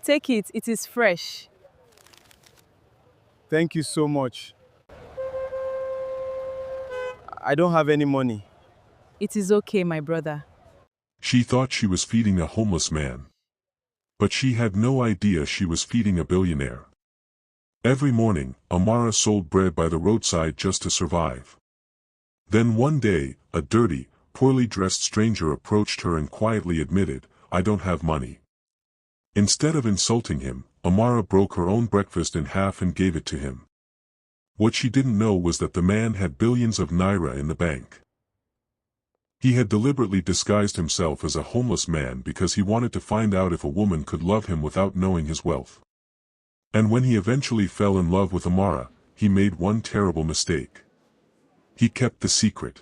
Take it, it is fresh. Thank you so much. I don't have any money. It is okay, my brother. She thought she was feeding a homeless man. But she had no idea she was feeding a billionaire. Every morning, Amara sold bread by the roadside just to survive. Then one day, a dirty, poorly dressed stranger approached her and quietly admitted, "I don't have money." Instead of insulting him, Amara broke her own breakfast in half and gave it to him. What she didn't know was that the man had billions of naira in the bank. He had deliberately disguised himself as a homeless man because he wanted to find out if a woman could love him without knowing his wealth. And when he eventually fell in love with Amara, he made one terrible mistake. He kept the secret.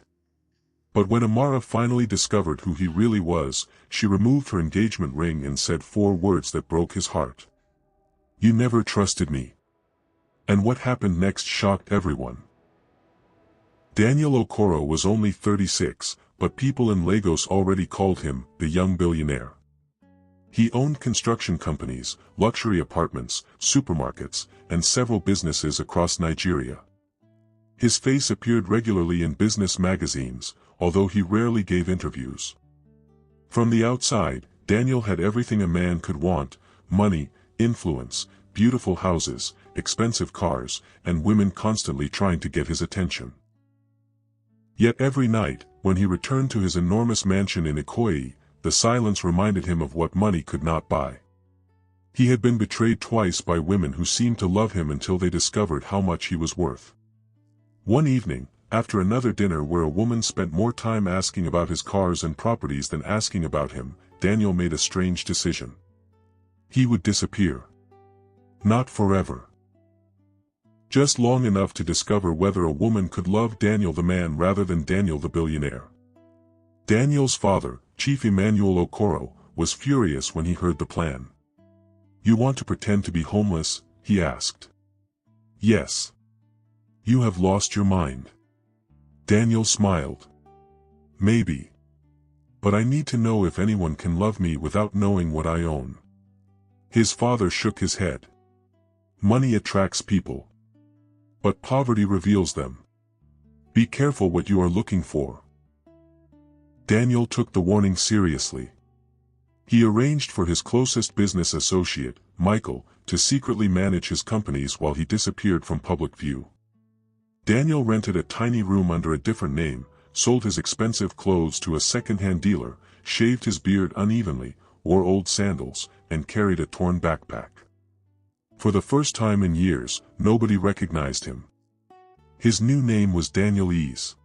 But when Amara finally discovered who he really was, she removed her engagement ring and said 4 words that broke his heart. "You never trusted me." And what happened next shocked everyone. Daniel Okoro was only 36, but people in Lagos already called him the young billionaire. He owned construction companies, luxury apartments, supermarkets, and several businesses across Nigeria. His face appeared regularly in business magazines, although he rarely gave interviews. From the outside, Daniel had everything a man could want: money, influence, beautiful houses, expensive cars, and women constantly trying to get his attention. Yet every night, when he returned to his enormous mansion in Ikoyi, the silence reminded him of what money could not buy. He had been betrayed twice by women who seemed to love him until they discovered how much he was worth. One evening, after another dinner where a woman spent more time asking about his cars and properties than asking about him, Daniel made a strange decision. He would disappear. Not forever. Just long enough to discover whether a woman could love Daniel the man rather than Daniel the billionaire. Daniel's father, Chief Emmanuel Okoro, was furious when he heard the plan. "You want to pretend to be homeless?" he asked. "Yes. You have lost your mind." Daniel smiled. "Maybe. But I need to know if anyone can love me without knowing what I own." His father shook his head. "Money attracts people. But poverty reveals them. Be careful what you are looking for." Daniel took the warning seriously. He arranged for his closest business associate, Michael, to secretly manage his companies while he disappeared from public view. Daniel rented a tiny room under a different name, sold his expensive clothes to a second-hand dealer, shaved his beard unevenly, wore old sandals, and carried a torn backpack. For the first time in years, nobody recognized him. His new name was Daniel Ease.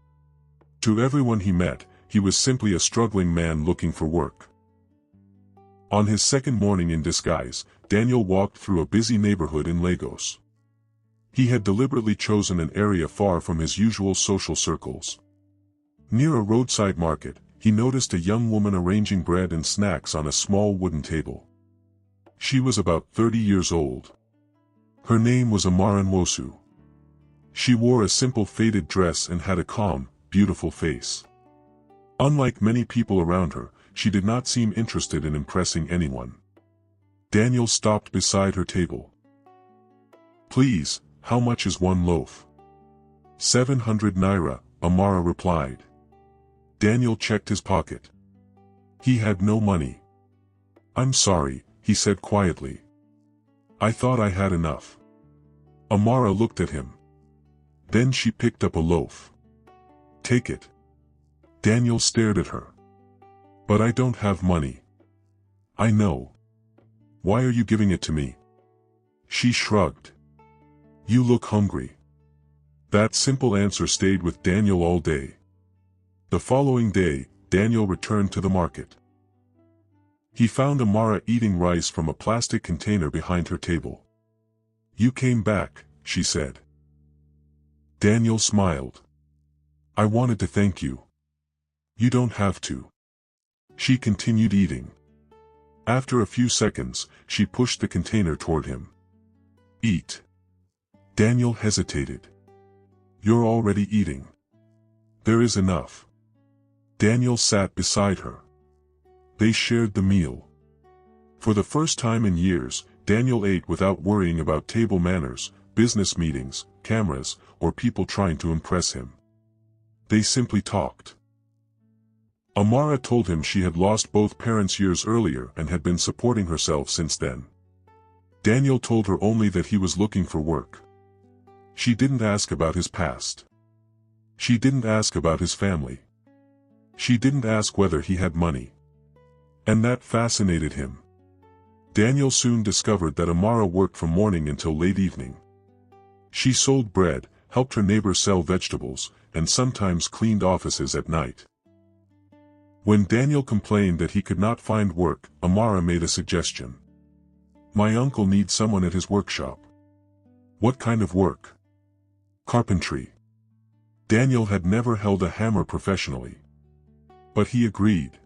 To everyone he met, he was simply a struggling man looking for work. On his second morning in disguise, Daniel walked through a busy neighborhood in Lagos. He had deliberately chosen an area far from his usual social circles. Near a roadside market, he noticed a young woman arranging bread and snacks on a small wooden table. She was about 30 years old. Her name was Amara Nwosu. She wore a simple faded dress and had a calm, beautiful face. Unlike many people around her, she did not seem interested in impressing anyone. Daniel stopped beside her table. "Please, how much is one loaf?" 700 naira, Amara replied. Daniel checked his pocket. He had no money. "I'm sorry," he said quietly. "I thought I had enough." Amara looked at him. Then she picked up a loaf. "Take it." Daniel stared at her. "But I don't have money." "I know. Why are you giving it to me?" She shrugged. "You look hungry." That simple answer stayed with Daniel all day. The following day, Daniel returned to the market. He found Amara eating rice from a plastic container behind her table. "You came back," she said. Daniel smiled. "I wanted to thank you." "You don't have to." She continued eating. After a few seconds, she pushed the container toward him. "Eat." Daniel hesitated. "You're already eating." "There is enough." Daniel sat beside her. They shared the meal. For the first time in years, Daniel ate without worrying about table manners, business meetings, cameras, or people trying to impress him. They simply talked. Amara told him she had lost both parents years earlier and had been supporting herself since then. Daniel told her only that he was looking for work. She didn't ask about his past. She didn't ask about his family. She didn't ask whether he had money. And that fascinated him. Daniel soon discovered that Amara worked from morning until late evening. She sold bread, helped her neighbors sell vegetables, and sometimes cleaned offices at night. When Daniel complained that he could not find work, Amara made a suggestion. "My uncle needs someone at his workshop." "What kind of work?" "Carpentry." Daniel had never held a hammer professionally. But he agreed.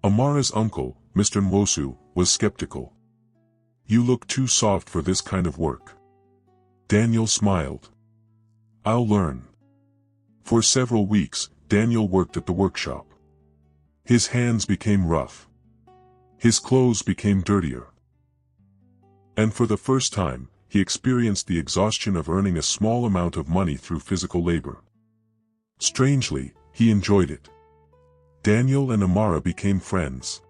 Amara's uncle, Mr. Nwosu, was skeptical. "You look too soft for this kind of work." Daniel smiled. "I'll learn." For several weeks, Daniel worked at the workshop. His hands became rough. His clothes became dirtier. And for the first time, he experienced the exhaustion of earning a small amount of money through physical labor. Strangely, he enjoyed it. Daniel and Amara became friends.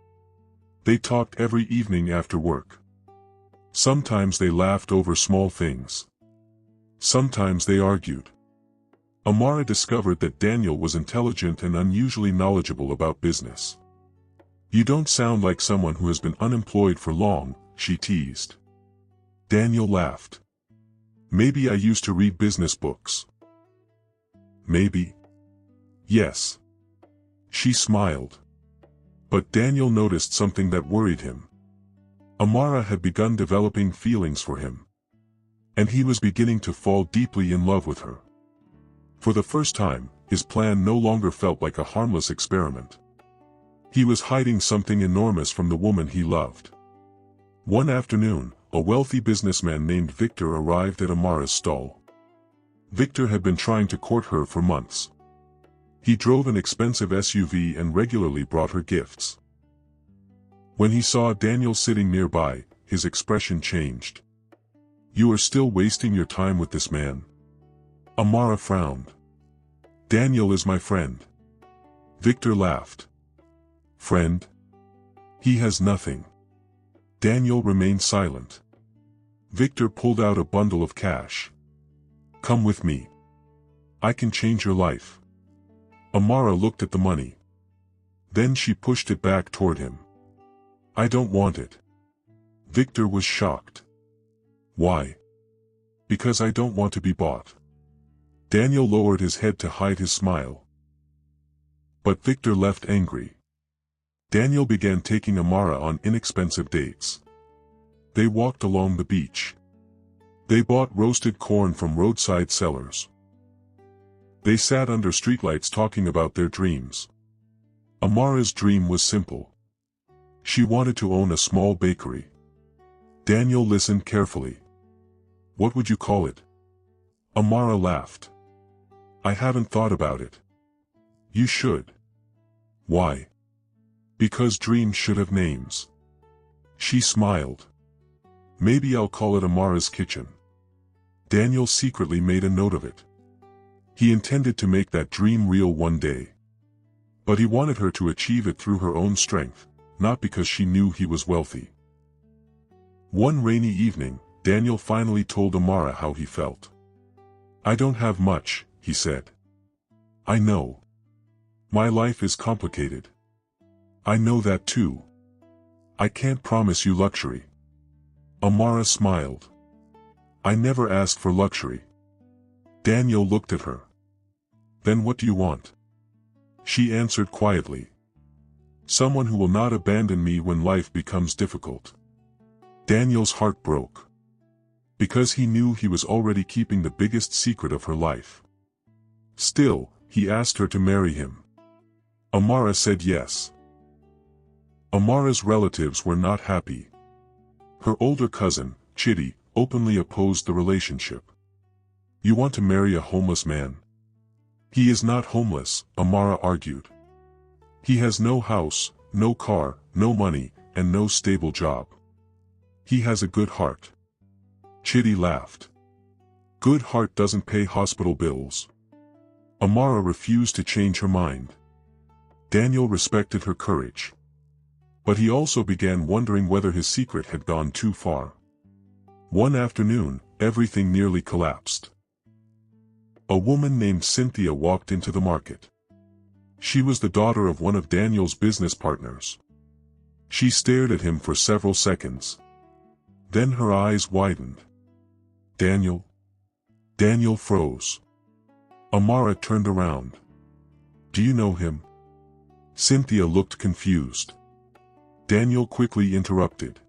They talked every evening after work. Sometimes they laughed over small things. Sometimes they argued. Amara discovered that Daniel was intelligent and unusually knowledgeable about business. "You don't sound like someone who has been unemployed for long," she teased. Daniel laughed. "Maybe I used to read business books." "Maybe." "Yes." She smiled. But Daniel noticed something that worried him. Amara had begun developing feelings for him. And he was beginning to fall deeply in love with her. For the first time, his plan no longer felt like a harmless experiment. He was hiding something enormous from the woman he loved. One afternoon, a wealthy businessman named Victor arrived at Amara's stall. Victor had been trying to court her for months. He drove an expensive SUV and regularly brought her gifts. When he saw Daniel sitting nearby, his expression changed. "You are still wasting your time with this man?" Amara frowned. "Daniel is my friend." Victor laughed. "Friend? He has nothing." Daniel remained silent. Victor pulled out a bundle of cash. "Come with me. I can change your life." Amara looked at the money. Then she pushed it back toward him. "I don't want it." Victor was shocked. "Why?" "Because I don't want to be bought." Daniel lowered his head to hide his smile. But Victor left angry. Daniel began taking Amara on inexpensive dates. They walked along the beach. They bought roasted corn from roadside sellers. They sat under streetlights talking about their dreams. Amara's dream was simple. She wanted to own a small bakery. Daniel listened carefully. "What would you call it?" Amara laughed. "I haven't thought about it." "You should." "Why?" "Because dreams should have names." She smiled. "Maybe I'll call it Amara's Kitchen." Daniel secretly made a note of it. He intended to make that dream real one day. But he wanted her to achieve it through her own strength, not because she knew he was wealthy. One rainy evening, Daniel finally told Amara how he felt. "I don't have much," he said. "I know. My life is complicated. I know that too. I can't promise you luxury." Amara smiled. "I never asked for luxury." Daniel looked at her. "Then what do you want?" She answered quietly. "Someone who will not abandon me when life becomes difficult." Daniel's heart broke. Because he knew he was already keeping the biggest secret of her life. Still, he asked her to marry him. Amara said yes. Amara's relatives were not happy. Her older cousin, Chitty, openly opposed the relationship. "You want to marry a homeless man?" "He is not homeless," Amara argued. "He has no house, no car, no money, and no stable job. He has a good heart. Chitty laughed. Good heart doesn't pay hospital bills. Amara refused to change her mind. Daniel respected her courage. But he also began wondering whether his secret had gone too far. One afternoon, everything nearly collapsed. A woman named Cynthia walked into the market. She was the daughter of one of Daniel's business partners. She stared at him for several seconds. Then her eyes widened. Daniel? Daniel froze. Amara turned around. Do you know him? Cynthia looked confused. Daniel quickly interrupted.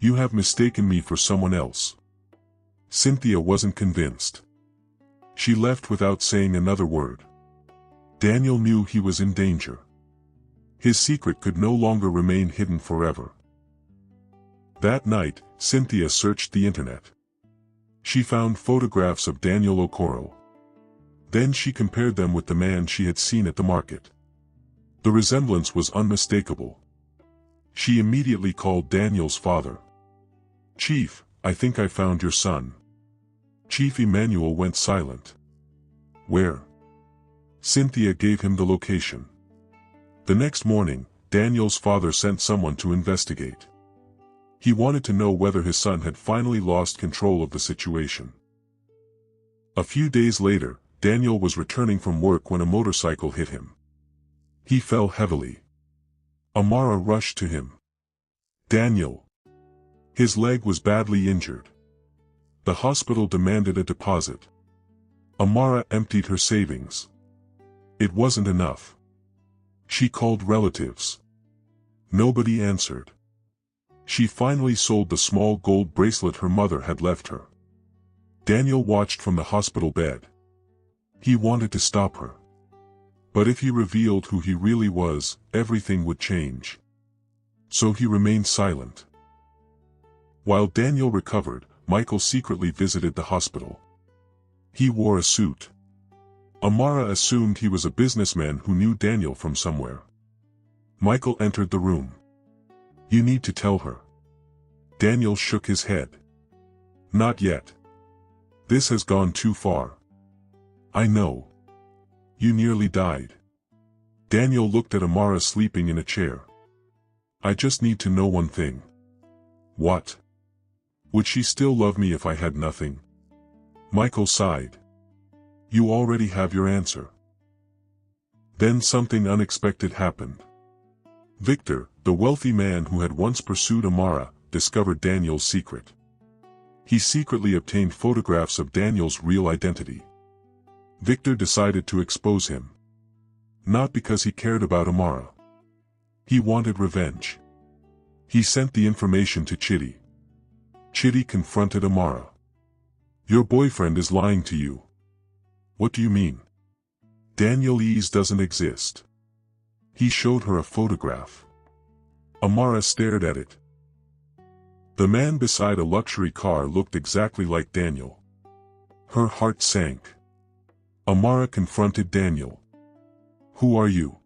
You have mistaken me for someone else. Cynthia wasn't convinced. She left without saying another word. Daniel knew he was in danger. His secret could no longer remain hidden forever. That night, Cynthia searched the internet. She found photographs of Daniel Okoro. Then she compared them with the man she had seen at the market. The resemblance was unmistakable. She immediately called Daniel's father. Chief, I think I found your son. Chief Emmanuel went silent. Where? Cynthia gave him the location. The next morning, Daniel's father sent someone to investigate. He wanted to know whether his son had finally lost control of the situation. A few days later, Daniel was returning from work when a motorcycle hit him. He fell heavily. Amara rushed to him. Daniel. His leg was badly injured. The hospital demanded a deposit. Amara emptied her savings. It wasn't enough. She called relatives. Nobody answered. She finally sold the small gold bracelet her mother had left her. Daniel watched from the hospital bed. He wanted to stop her. But if he revealed who he really was, everything would change. So he remained silent. While Daniel recovered, Michael secretly visited the hospital. He wore a suit. Amara assumed he was a businessman who knew Daniel from somewhere. Michael entered the room. You need to tell her. Daniel shook his head. Not yet. This has gone too far. I know. You nearly died. Daniel looked at Amara sleeping in a chair. I just need to know one thing. What? Would she still love me if I had nothing? Michael sighed. You already have your answer. Then something unexpected happened. Victor, the wealthy man who had once pursued Amara, discovered Daniel's secret. He secretly obtained photographs of Daniel's real identity. Victor decided to expose him. Not because he cared about Amara. He wanted revenge. He sent the information to Chitty. Chitty confronted Amara. Your boyfriend is lying to you. What do you mean? Daniel Ease doesn't exist. He showed her a photograph. Amara stared at it. The man beside a luxury car looked exactly like Daniel. Her heart sank. Amara confronted Daniel. Who are you?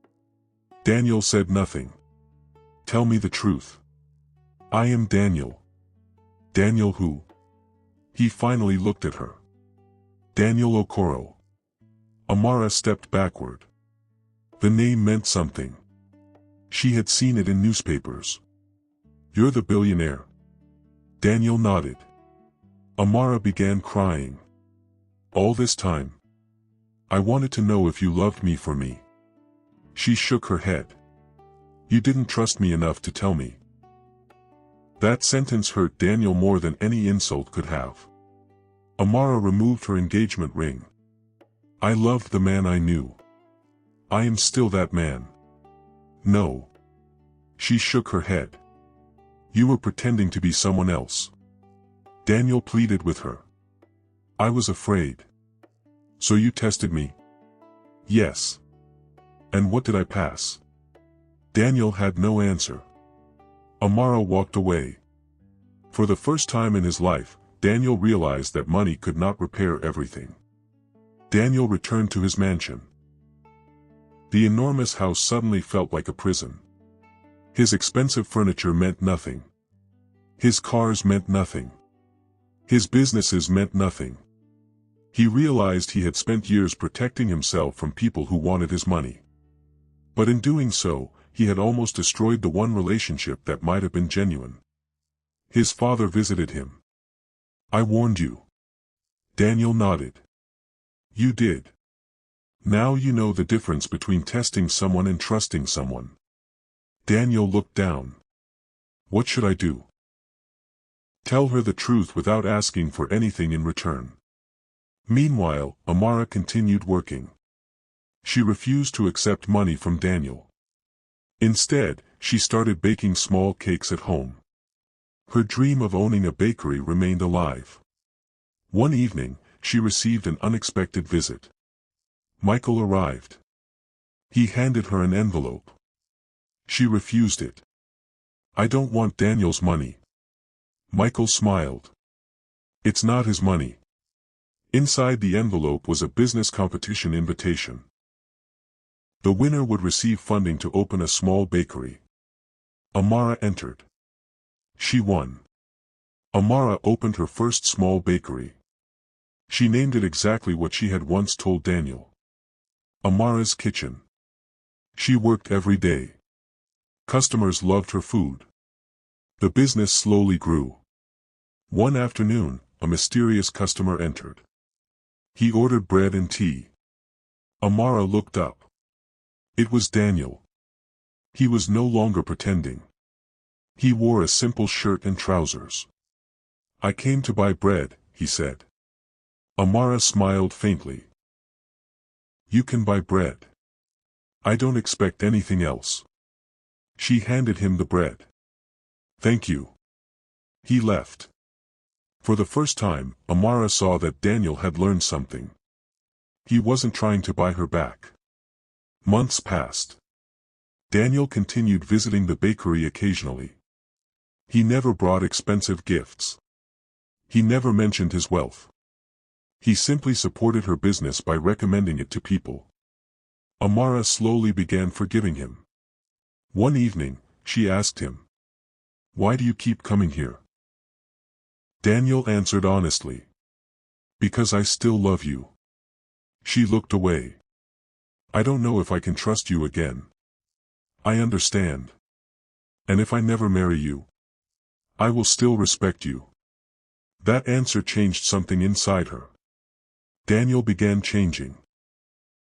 Daniel said nothing. Tell me the truth. I am Daniel. Daniel who? He finally looked at her. Daniel Okoro. Amara stepped backward. The name meant something. She had seen it in newspapers. You're the billionaire. Daniel nodded. Amara began crying. All this time. I wanted to know if you loved me for me. She shook her head. You didn't trust me enough to tell me. That sentence hurt Daniel more than any insult could have. Amara removed her engagement ring. I loved the man I knew. I am still that man. No. She shook her head. You were pretending to be someone else. Daniel pleaded with her. I was afraid. So you tested me? Yes. And what did I pass? Daniel had no answer. Amara walked away. For the first time in his life, Daniel realized that money could not repair everything. Daniel returned to his mansion. The enormous house suddenly felt like a prison. His expensive furniture meant nothing. His cars meant nothing. His businesses meant nothing. He realized he had spent years protecting himself from people who wanted his money. But in doing so, he had almost destroyed the one relationship that might have been genuine. His father visited him. "I warned you." Daniel nodded. "You did. Now you know the difference between testing someone and trusting someone." Daniel looked down. "What should I do?" "Tell her the truth without asking for anything in return." Meanwhile, Amara continued working. She refused to accept money from Daniel. Instead, she started baking small cakes at home. Her dream of owning a bakery remained alive. One evening, she received an unexpected visit. Michael arrived. He handed her an envelope. She refused it. "I don't want Daniel's money." Michael smiled. "It's not his money." Inside the envelope was a business competition invitation. The winner would receive funding to open a small bakery. Amara entered. She won. Amara opened her first small bakery. She named it exactly what she had once told Daniel. Amara's Kitchen. She worked every day. Customers loved her food. The business slowly grew. One afternoon, a mysterious customer entered. He ordered bread and tea. Amara looked up. It was Daniel. He was no longer pretending. He wore a simple shirt and trousers. "I came to buy bread," he said. Amara smiled faintly. "You can buy bread. I don't expect anything else." She handed him the bread. "Thank you." He left. For the first time, Amara saw that Daniel had learned something. He wasn't trying to buy her back. Months passed. Daniel continued visiting the bakery occasionally. He never brought expensive gifts. He never mentioned his wealth. He simply supported her business by recommending it to people. Amara slowly began forgiving him. One evening, she asked him, "Why do you keep coming here?" Daniel answered honestly. "Because I still love you." She looked away. "I don't know if I can trust you again." "I understand. And if I never marry you, I will still respect you." That answer changed something inside her. Daniel began changing.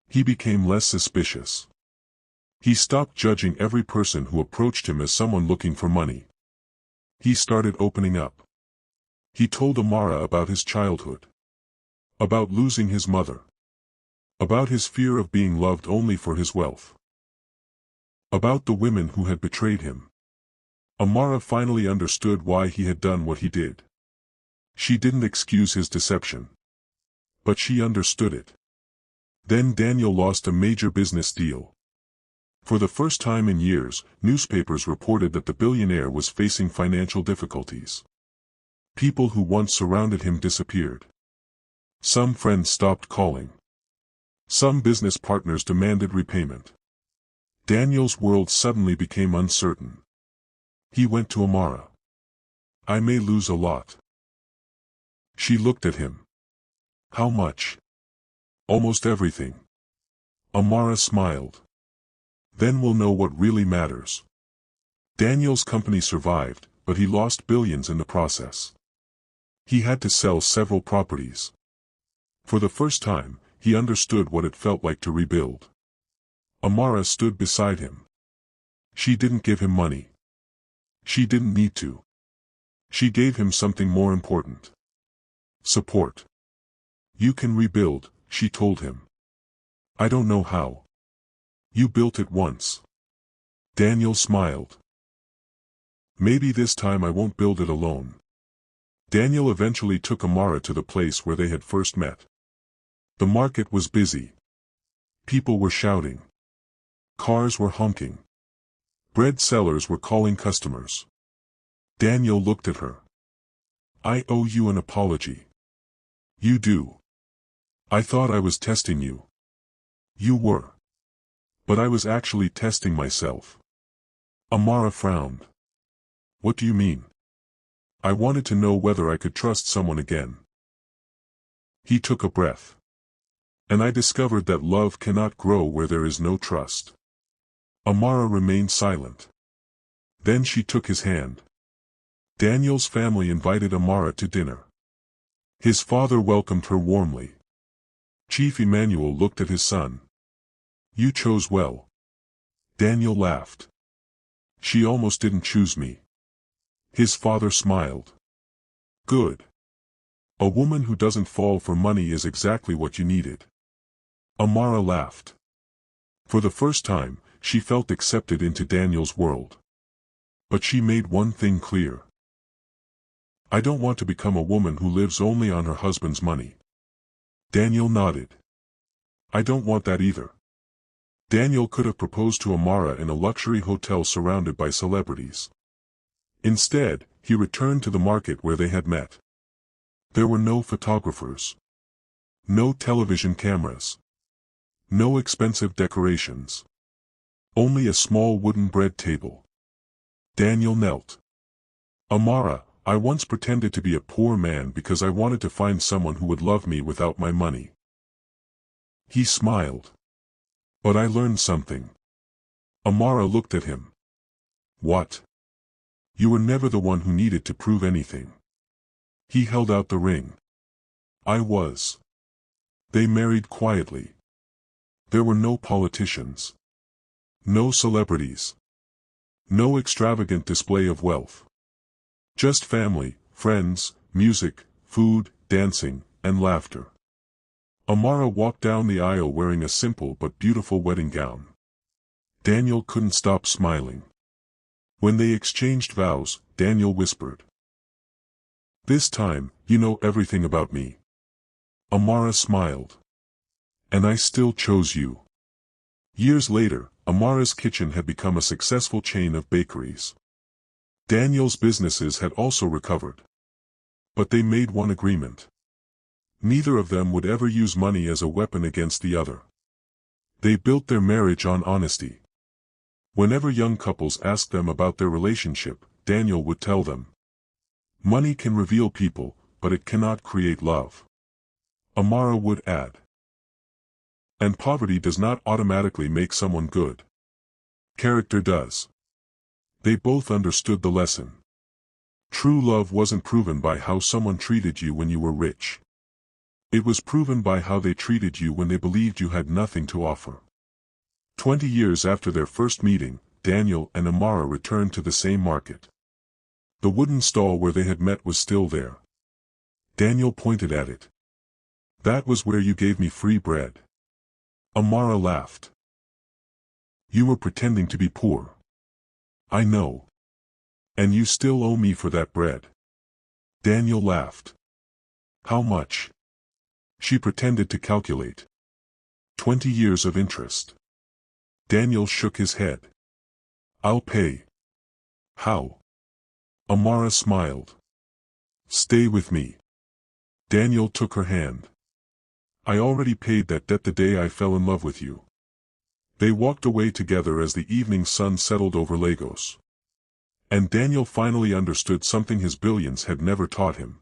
He became less suspicious. He stopped judging every person who approached him as someone looking for money. He started opening up. He told Amara about his childhood. About losing his mother. About his fear of being loved only for his wealth. About the women who had betrayed him. Amara finally understood why he had done what he did. She didn't excuse his deception. But she understood it. Then Daniel lost a major business deal. For the first time in years, newspapers reported that the billionaire was facing financial difficulties. People who once surrounded him disappeared. Some friends stopped calling. Some business partners demanded repayment. Daniel's world suddenly became uncertain. He went to Amara. "I may lose a lot." She looked at him. "How much?" "Almost everything." Amara smiled. "Then we'll know what really matters." Daniel's company survived, but he lost billions in the process. He had to sell several properties. For the first time, he understood what it felt like to rebuild. Amara stood beside him. She didn't give him money. She didn't need to. She gave him something more important. Support. "You can rebuild," she told him. "I don't know how." "You built it once." Daniel smiled. "Maybe this time I won't build it alone." Daniel eventually took Amara to the place where they had first met. The market was busy. People were shouting. Cars were honking. Bread sellers were calling customers. Daniel looked at her. "I owe you an apology." "You do." "I thought I was testing you." "You were. But I was actually testing myself." Amara frowned. "What do you mean?" I wanted to know whether I could trust someone again. He took a breath. And I discovered that love cannot grow where there is no trust. Amara remained silent. Then she took his hand. Daniel's family invited Amara to dinner. His father welcomed her warmly. Chief Emmanuel looked at his son. You chose well. Daniel laughed. She almost didn't choose me. His father smiled. Good. A woman who doesn't fall for money is exactly what you needed. Amara laughed. For the first time, she felt accepted into Daniel's world. But she made one thing clear. I don't want to become a woman who lives only on her husband's money. Daniel nodded. I don't want that either. Daniel could have proposed to Amara in a luxury hotel surrounded by celebrities. Instead, he returned to the market where they had met. There were no photographers. No television cameras. No expensive decorations. Only a small wooden bread table. Daniel knelt. Amara, I once pretended to be a poor man because I wanted to find someone who would love me without my money. He smiled. But I learned something. Amara looked at him. What? You were never the one who needed to prove anything. He held out the ring. I was. They married quietly. There were no politicians. No celebrities. No extravagant display of wealth. Just family, friends, music, food, dancing, and laughter. Amara walked down the aisle wearing a simple but beautiful wedding gown. Daniel couldn't stop smiling. When they exchanged vows, Daniel whispered. This time, you know everything about me. Amara smiled. And I still chose you. Years later, Amara's kitchen had become a successful chain of bakeries. Daniel's businesses had also recovered. But they made one agreement. Neither of them would ever use money as a weapon against the other. They built their marriage on honesty. Whenever young couples asked them about their relationship, Daniel would tell them. Money can reveal people, but it cannot create love. Amara would add. And poverty does not automatically make someone good. Character does. They both understood the lesson. True love wasn't proven by how someone treated you when you were rich. It was proven by how they treated you when they believed you had nothing to offer. 20 years after their first meeting, Daniel and Amara returned to the same market. The wooden stall where they had met was still there. Daniel pointed at it. That was where you gave me free bread. Amara laughed. You were pretending to be poor. I know. And you still owe me for that bread. Daniel laughed. How much? She pretended to calculate. 20 years of interest. Daniel shook his head. I'll pay. How? Amara smiled. Stay with me. Daniel took her hand. I already paid that debt the day I fell in love with you. They walked away together as the evening sun settled over Lagos. And Daniel finally understood something his billions had never taught him.